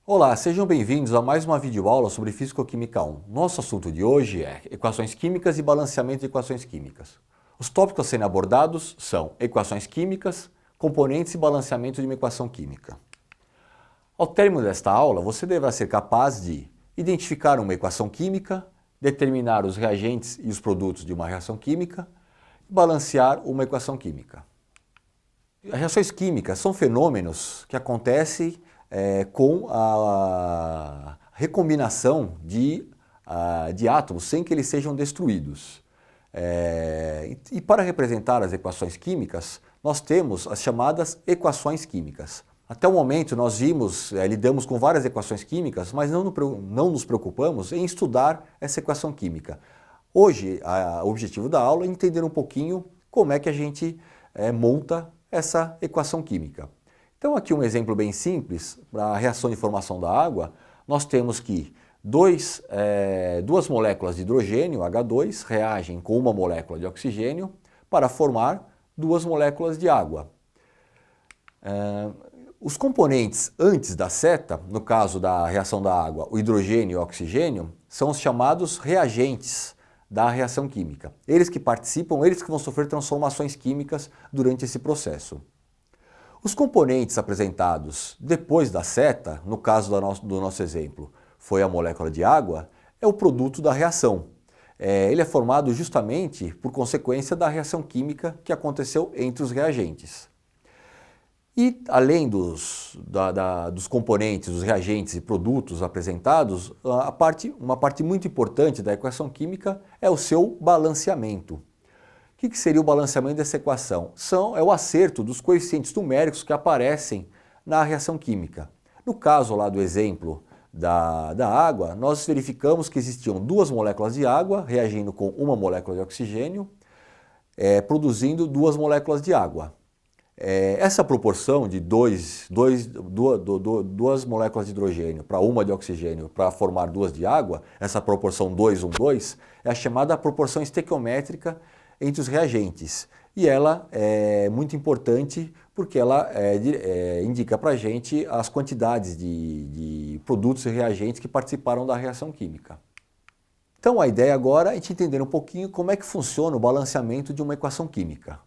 Olá, sejam bem-vindos a mais uma videoaula sobre Físico-Química 1. Nosso assunto de hoje é equações químicas e balanceamento de equações químicas. Os tópicos a serem abordados são equações químicas, componentes e balanceamento de uma equação química. Ao término desta aula, você deverá ser capaz de identificar uma equação química, determinar os reagentes e os produtos de uma reação química e balancear uma equação química. As reações químicas são fenômenos que acontecem com a recombinação de átomos sem que eles sejam destruídos. E para representar as equações químicas, nós temos as chamadas equações químicas. Até o momento nós lidamos com várias equações químicas, mas não nos preocupamos em estudar essa equação química. Hoje, o objetivo da aula é entender um pouquinho como é que a gente monta essa equação química. Então aqui um exemplo bem simples, para a reação de formação da água, nós temos que duas moléculas de hidrogênio, H2, reagem com uma molécula de oxigênio para formar duas moléculas de água. Os componentes antes da seta, no caso da reação da água, o hidrogênio e o oxigênio, são os chamados reagentes da reação química. Eles que participam, eles que vão sofrer transformações químicas durante esse processo. Os componentes apresentados depois da seta, no caso do nosso exemplo, foi a molécula de água, é o produto da reação. Ele é formado justamente por consequência da reação química que aconteceu entre os reagentes. E além dos componentes, dos reagentes e produtos apresentados, uma parte muito importante da equação química é o seu balanceamento. O que seria o balanceamento dessa equação? É o acerto dos coeficientes numéricos que aparecem na reação química. No caso lá do exemplo da água, nós verificamos que existiam duas moléculas de água reagindo com uma molécula de oxigênio, produzindo duas moléculas de água. Essa proporção de duas moléculas de hidrogênio para uma de oxigênio para formar duas de água, essa proporção 2, 1, 2, é a chamada proporção estequiométrica entre os reagentes. E ela é muito importante porque ela indica para a gente as quantidades de produtos e reagentes que participaram da reação química. Então a ideia agora é a gente entender um pouquinho como é que funciona o balanceamento de uma equação química.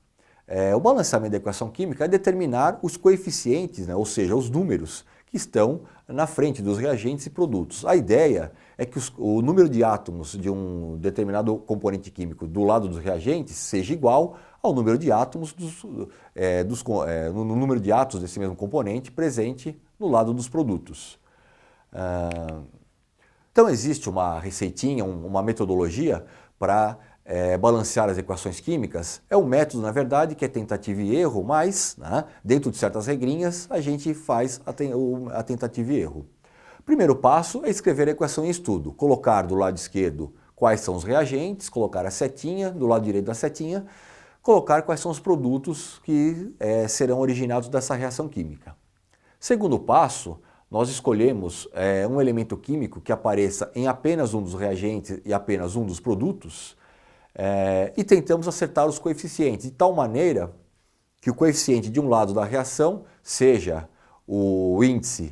O balanceamento da equação química é determinar os coeficientes, ou seja, os números que estão na frente dos reagentes e produtos. A ideia é que o número de átomos de um determinado componente químico do lado dos reagentes seja igual ao número de átomos no número de átomos desse mesmo componente presente no lado dos produtos. Então existe uma receitinha, uma metodologia para balancear as equações químicas. É um método, na verdade, que é tentativa e erro, mas dentro de certas regrinhas a gente faz a tentativa e erro. Primeiro passo é escrever a equação em estudo, colocar do lado esquerdo quais são os reagentes, colocar a setinha, do lado direito da setinha, colocar quais são os produtos que serão originados dessa reação química. Segundo passo, nós escolhemos um elemento químico que apareça em apenas um dos reagentes e apenas um dos produtos, e tentamos acertar os coeficientes, de tal maneira que o coeficiente de um lado da reação seja o índice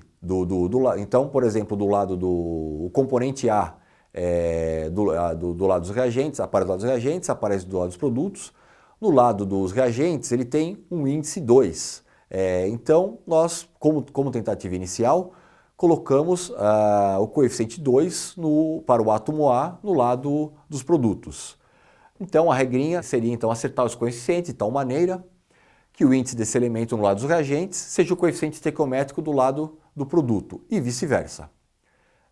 então, por exemplo, do lado do componente A do lado dos reagentes, aparece do lado dos reagentes, aparece do lado dos produtos. No lado dos reagentes ele tem um índice 2. Então nós, como tentativa inicial, colocamos o coeficiente 2 para o átomo A no lado dos produtos. Então a regrinha seria então acertar os coeficientes de tal maneira que o índice desse elemento no lado dos reagentes seja o coeficiente estequiométrico do lado do produto e vice-versa.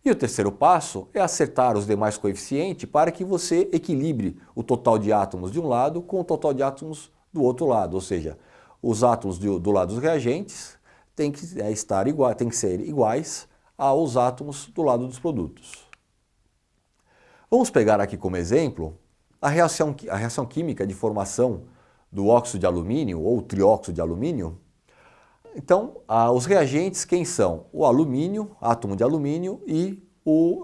E o terceiro passo é acertar os demais coeficientes para que você equilibre o total de átomos de um lado com o total de átomos do outro lado, ou seja, os átomos do lado dos reagentes têm que ser iguais aos átomos do lado dos produtos. Vamos pegar aqui como exemplo a reação química de formação do óxido de alumínio ou trióxido de alumínio. Então, os reagentes quem são? O alumínio, átomo de alumínio e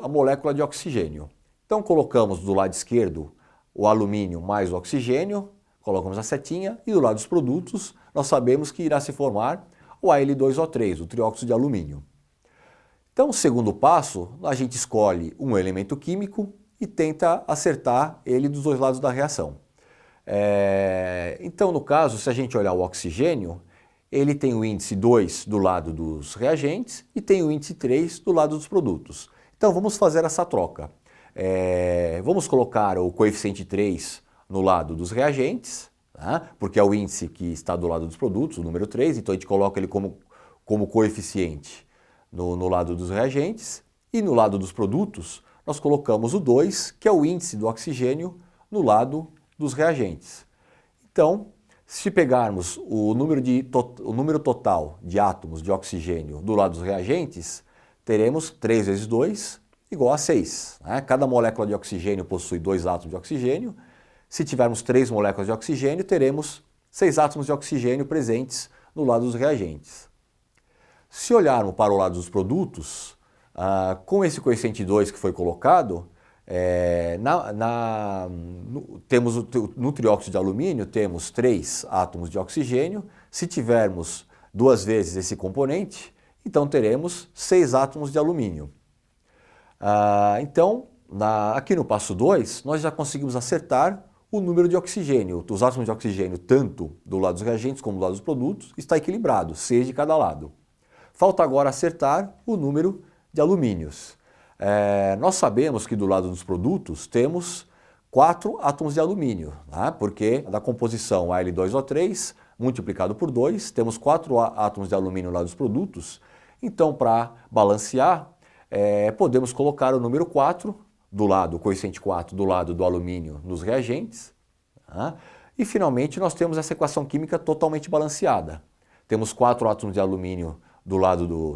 a molécula de oxigênio. Então colocamos do lado esquerdo o alumínio mais o oxigênio, colocamos a setinha e do lado dos produtos nós sabemos que irá se formar o Al2O3, o trióxido de alumínio. Então, o segundo passo, a gente escolhe um elemento químico e tenta acertar ele dos dois lados da reação. Então, no caso, se a gente olhar o oxigênio, ele tem o índice 2 do lado dos reagentes e tem o índice 3 do lado dos produtos. Então, vamos fazer essa troca. Vamos colocar o coeficiente 3 no lado dos reagentes, tá? Porque é o índice que está do lado dos produtos, o número 3, então a gente coloca ele como coeficiente no lado dos reagentes, e no lado dos produtos nós colocamos o 2, que é o índice do oxigênio, no lado dos reagentes. Então, se pegarmos o número total de átomos de oxigênio do lado dos reagentes, teremos 3 vezes 2 igual a 6. Né? Cada molécula de oxigênio possui 2 átomos de oxigênio. Se tivermos 3 moléculas de oxigênio, teremos 6 átomos de oxigênio presentes no lado dos reagentes. Se olharmos para o lado dos produtos, com esse coeficiente 2 que foi colocado, temos no trióxido de alumínio, temos 3 átomos de oxigênio. Se tivermos 2 vezes esse componente, então teremos 6 átomos de alumínio. Então, aqui no passo 2, nós já conseguimos acertar o número de oxigênio. Os átomos de oxigênio, tanto do lado dos reagentes como do lado dos produtos, está equilibrado, 6 de cada lado. Falta agora acertar o número de alumínios. Nós sabemos que do lado dos produtos temos 4 átomos de alumínio, né? Porque da composição Al2O3 multiplicado por 2, temos 4 átomos de alumínio no lado dos produtos. Então, para balancear, podemos colocar o número 4 do lado, o coeficiente 4 do lado do alumínio nos reagentes. Tá? E finalmente nós temos essa equação química totalmente balanceada. Temos 4 átomos de alumínio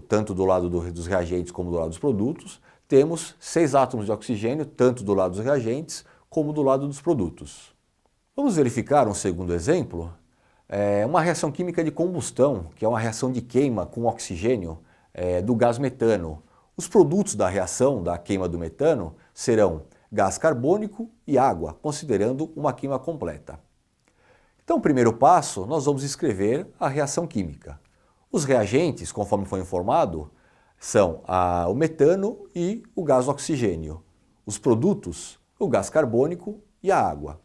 tanto do lado dos reagentes como do lado dos produtos. Temos 6 átomos de oxigênio, tanto do lado dos reagentes como do lado dos produtos. Vamos verificar um segundo exemplo. Uma reação química de combustão, que é uma reação de queima com oxigênio do gás metano. Os produtos da reação, da queima do metano, serão gás carbônico e água, considerando uma queima completa. Então, primeiro passo, nós vamos escrever a reação química. Os reagentes, conforme foi informado, são o metano e o gás oxigênio. Os produtos, o gás carbônico e a água.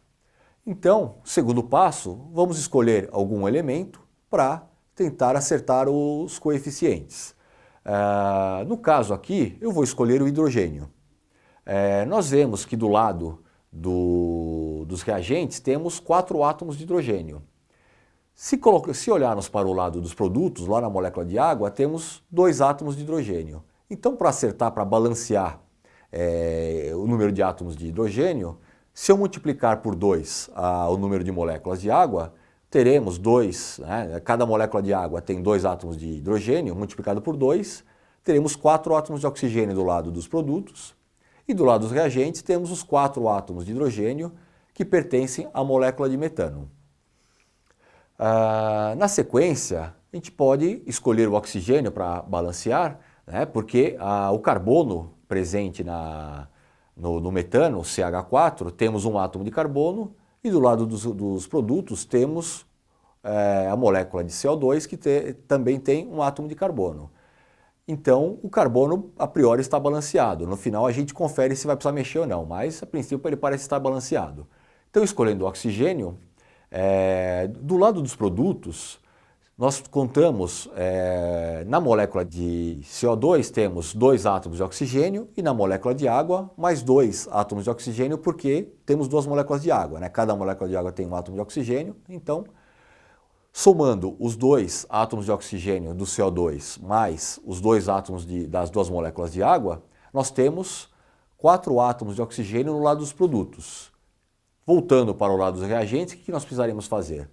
Então, segundo passo, vamos escolher algum elemento para tentar acertar os coeficientes. No caso aqui, eu vou escolher o hidrogênio. Nós vemos que do lado dos reagentes temos 4 átomos de hidrogênio. Se olharmos para o lado dos produtos, lá na molécula de água, temos 2 átomos de hidrogênio. Então, para acertar, para balancear o número de átomos de hidrogênio, se eu multiplicar por 2 o número de moléculas de água, teremos 2, né? Cada molécula de água tem 2 átomos de hidrogênio, multiplicado por 2, teremos 4 átomos de oxigênio do lado dos produtos, e do lado dos reagentes temos os 4 átomos de hidrogênio que pertencem à molécula de metano. Na sequência, a gente pode escolher o oxigênio para balancear, né? Porque o carbono presente no metano, CH4, temos um átomo de carbono, e do lado dos produtos temos a molécula de CO2, que também tem um átomo de carbono. Então, o carbono, a priori, está balanceado. No final, a gente confere se vai precisar mexer ou não, mas, a princípio, ele parece estar balanceado. Então, escolhendo o oxigênio, do lado dos produtos, nós contamos, na molécula de CO2, temos 2 átomos de oxigênio, e na molécula de água, mais 2 átomos de oxigênio, porque temos 2 moléculas de água, né? Cada molécula de água tem um átomo de oxigênio, então, somando os 2 átomos de oxigênio do CO2 mais os 2 átomos das 2 moléculas de água, nós temos 4 átomos de oxigênio no lado dos produtos. Voltando para o lado dos reagentes, o que nós precisaremos fazer?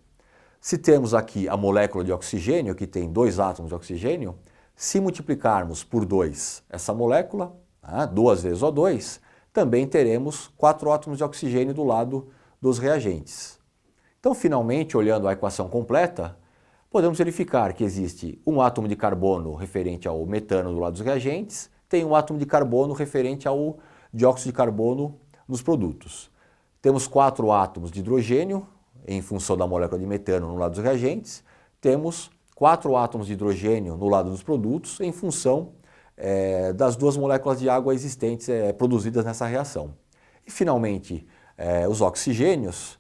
Se temos aqui a molécula de oxigênio, que tem 2 átomos de oxigênio, se multiplicarmos por 2 essa molécula, 2 vezes O2, também teremos 4 átomos de oxigênio do lado dos reagentes. Então, finalmente, olhando a equação completa, podemos verificar que existe um átomo de carbono referente ao metano do lado dos reagentes, tem um átomo de carbono referente ao dióxido de carbono nos produtos. Temos 4 átomos de hidrogênio, em função da molécula de metano no lado dos reagentes, temos 4 átomos de hidrogênio no lado dos produtos, em função das duas moléculas de água existentes produzidas nessa reação. E finalmente, os oxigênios.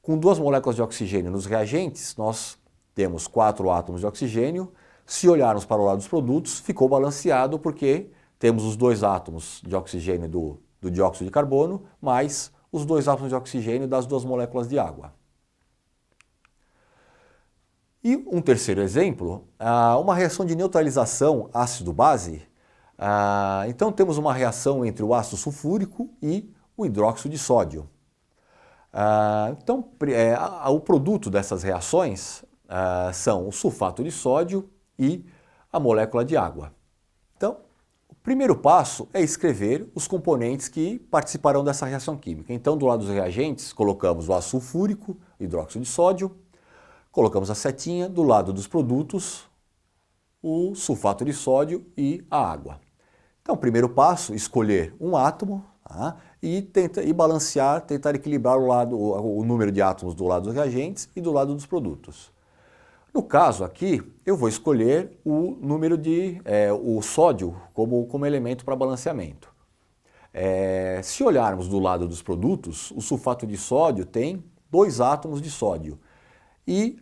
Com duas moléculas de oxigênio nos reagentes, nós temos 4 átomos de oxigênio. Se olharmos para o lado dos produtos, ficou balanceado porque temos os 2 átomos de oxigênio do dióxido de carbono, mais os 2 átomos de oxigênio das duas moléculas de água. E um terceiro exemplo, uma reação de neutralização ácido-base. Então temos uma reação entre o ácido sulfúrico e o hidróxido de sódio. Então o produto dessas reações são o sulfato de sódio e a molécula de água. Então, o primeiro passo é escrever os componentes que participarão dessa reação química. Então, do lado dos reagentes, colocamos o ácido sulfúrico, hidróxido de sódio, colocamos a setinha, do lado dos produtos, o sulfato de sódio e a água. Então, o primeiro passo, escolher um átomo e balancear, tentar equilibrar o número de átomos do lado dos reagentes e do lado dos produtos. No caso aqui, eu vou escolher o número o sódio como elemento para balanceamento. Se olharmos do lado dos produtos, o sulfato de sódio tem 2 átomos de sódio e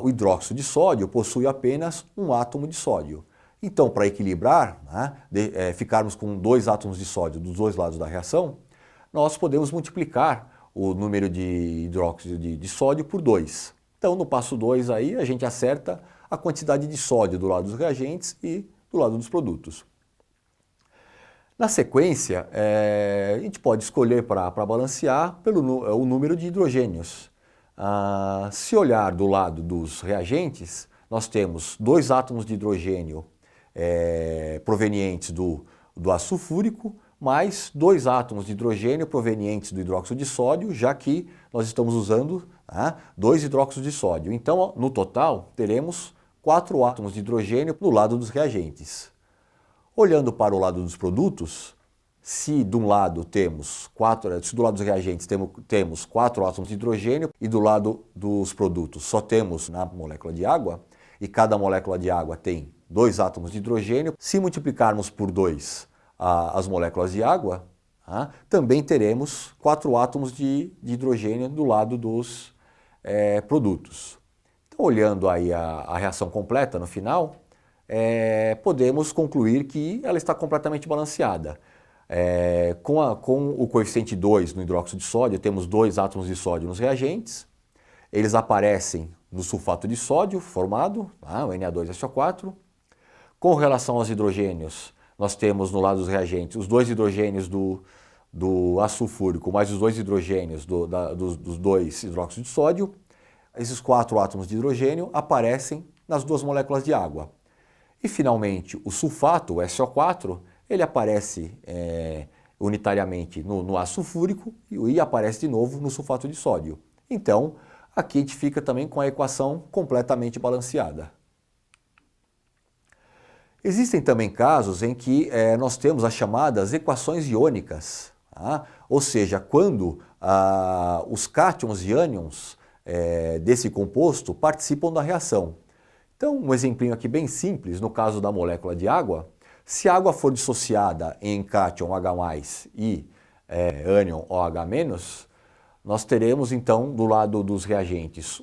o hidróxido de sódio possui apenas 1 átomo de sódio. Então, para equilibrar, ficarmos com 2 átomos de sódio dos 2 lados da reação, nós podemos multiplicar o número de hidróxido de sódio por 2. Então, no passo 2 aí, a gente acerta a quantidade de sódio do lado dos reagentes e do lado dos produtos. Na sequência, a gente pode escolher para balancear o número de hidrogênios. Se olhar do lado dos reagentes, nós temos 2 átomos de hidrogênio provenientes do ácido sulfúrico, mais 2 átomos de hidrogênio provenientes do hidróxido de sódio, já que nós estamos usando 2 hidróxidos de sódio. Então, no total, teremos 4 átomos de hidrogênio no lado dos reagentes. Olhando para o lado dos produtos, se do lado dos reagentes temos 4 átomos de hidrogênio e do lado dos produtos só temos na molécula de água, e cada molécula de água tem 2 átomos de hidrogênio, se multiplicarmos por 2 as moléculas de água, também teremos 4 átomos de hidrogênio do lado dos produtos. Então, olhando aí a reação completa no final, podemos concluir que ela está completamente balanceada. Com o coeficiente 2 no hidróxido de sódio, temos 2 átomos de sódio nos reagentes, eles aparecem no sulfato de sódio formado, o Na2SO4. Com relação aos hidrogênios, nós temos no lado dos reagentes os 2 hidrogênios do ácido sulfúrico mais os 2 hidrogênios dos 2 hidróxidos de sódio. Esses 4 átomos de hidrogênio aparecem nas 2 moléculas de água. E finalmente o sulfato, o SO4, ele aparece unitariamente no ácido sulfúrico e aparece de novo no sulfato de sódio. Então, aqui a gente fica também com a equação completamente balanceada. Existem também casos em que nós temos as chamadas equações iônicas, ou seja, quando os cátions e ânions desse composto participam da reação. Então, um exemplinho aqui bem simples, no caso da molécula de água, se a água for dissociada em cátion H+, e ânion OH-, nós teremos então do lado dos reagentes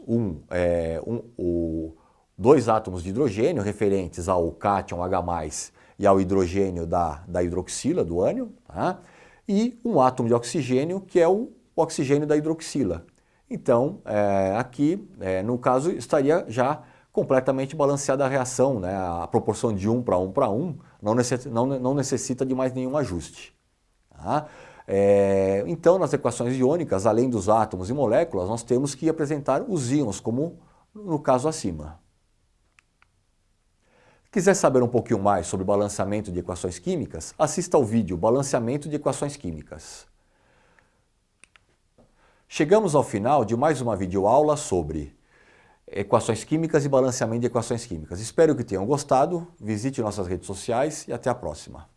2 átomos de hidrogênio referentes ao cátion H+, e ao hidrogênio da hidroxila, do ânion, e um átomo de oxigênio, que é o oxigênio da hidroxila. Então, aqui, no caso, estaria já completamente balanceada a reação, a proporção de 1 para 1 para 1 não necessita de mais nenhum ajuste. Então, nas equações iônicas, além dos átomos e moléculas, nós temos que apresentar os íons, como no caso acima. Quiser saber um pouquinho mais sobre balanceamento de equações químicas, assista ao vídeo Balanceamento de Equações Químicas. Chegamos ao final de mais uma videoaula sobre equações químicas e balanceamento de equações químicas. Espero que tenham gostado, visite nossas redes sociais e até a próxima.